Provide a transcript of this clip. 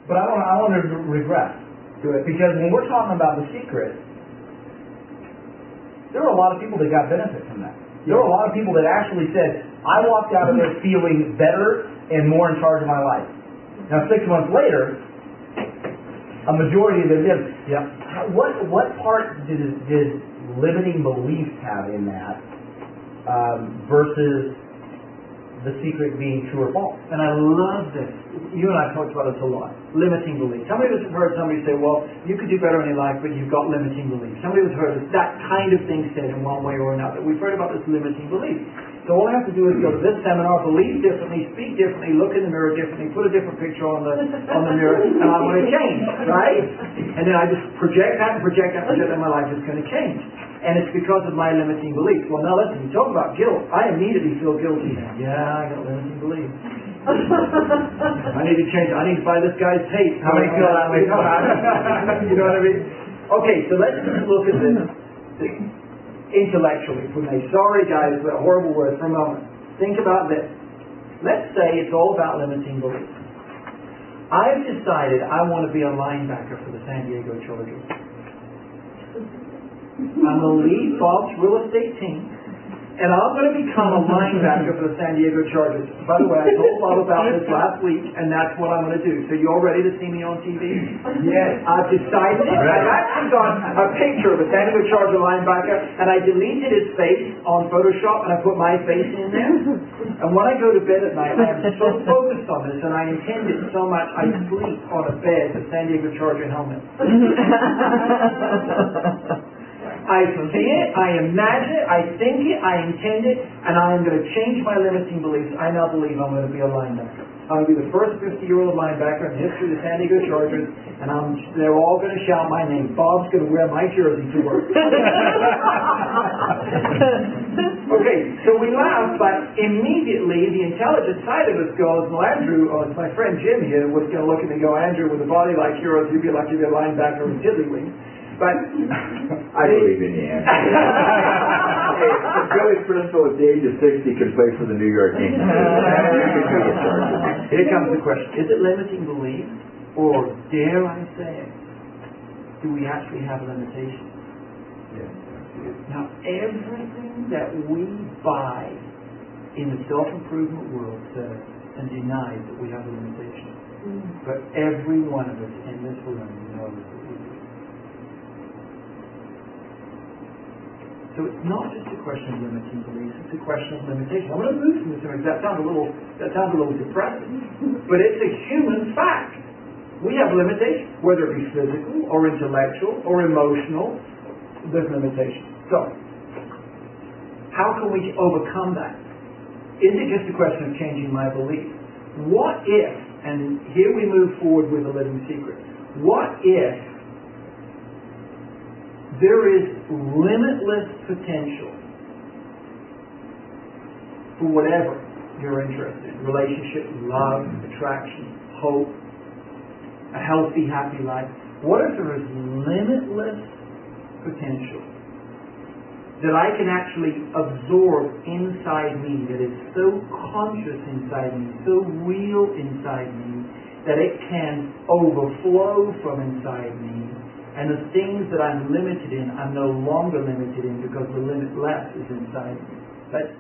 But I want to regress. Good. Because when we're talking about The Secret, there were a lot of people that got benefit from that. There were a lot of people that actually said, I walked out of there feeling better and more in charge of my life. Now 6 months later, a majority of them didn't. Yeah. What part did limiting beliefs have in that versus The Secret being true or false? And I love this. You and I talked about this a lot. Limiting beliefs. How many of us have heard somebody say, well, you could do better in your life, but you've got limiting beliefs? How many of us have heard that kind of thing said in one way or another? We've heard about this limiting belief. So all I have to do is go to this seminar, believe differently, speak differently, look in the mirror differently, put a different picture on the mirror, and I'm going to change, right? And then I just project that, and my life is going to change. And it's because of my limiting beliefs. Well, now listen, you talk about guilt. I immediately feel guilty now. Yeah, I got limiting beliefs. I need to change. I need to buy this guy's tape. How many feel that way? You know what I mean? Okay, so let's just look at this intellectually, if we may. Sorry, guys, but a horrible word for a moment. Think about this. Let's say it's all about limiting beliefs. I've decided I want to be a linebacker for the San Diego Chargers. I'm going to lead Bob's real estate team, and I'm going to become a linebacker for the San Diego Chargers. By the way, I told Bob about this last week, and that's what I'm going to do. So you all ready to see me on TV? Yes. I've decided it. I've actually got a picture of a San Diego Charger linebacker, and I deleted his face on Photoshop, and I put my face in there. And when I go to bed at night, I am so focused on this, and I intend it so much, I sleep on a bed with San Diego Charger helmet. I see it, I imagine it, I think it, I intend it, and I am going to change my limiting beliefs. I now believe I'm going to be a linebacker. I'm going to be the first 50-year-old linebacker in the history of the San Diego Chargers, and they're all going to shout my name. Bob's going to wear my jersey to work. Okay, so we laugh, but immediately the intelligent side of us goes, well, Andrew, it's my friend Jim here, was going to look at me and go, Andrew, with a body like yours, you'd be lucky to be a linebacker with tiddlywinks. But I believe in you. Hey, Billy's principal at the age of 60 could play for the New York Yankees. Here comes the question. Is it limiting belief? Or, dare I say, do we actually have limitations? Yes. Now, everything that we buy in the self-improvement world says and denies that we have a limitation. But every one of us in this room knows that we do. So it's not just a question of limiting beliefs, it's a question of limitation. I'm going to move from this because that sounds a little depressing, but it's a human fact. We have limitations, whether it be physical or intellectual or emotional, there's limitations. So, how can we overcome that? Is it just a question of changing my belief? What if, and here we move forward with the living secret, what if there is limitless potential for whatever you're interested in? Relationship, love, attraction, hope, a healthy, happy life. What if there is limitless potential that I can actually absorb inside me, that is so conscious inside me, so real inside me, that it can overflow from inside me? And the things that I'm limited in, I'm no longer limited in because the limitless is inside me. But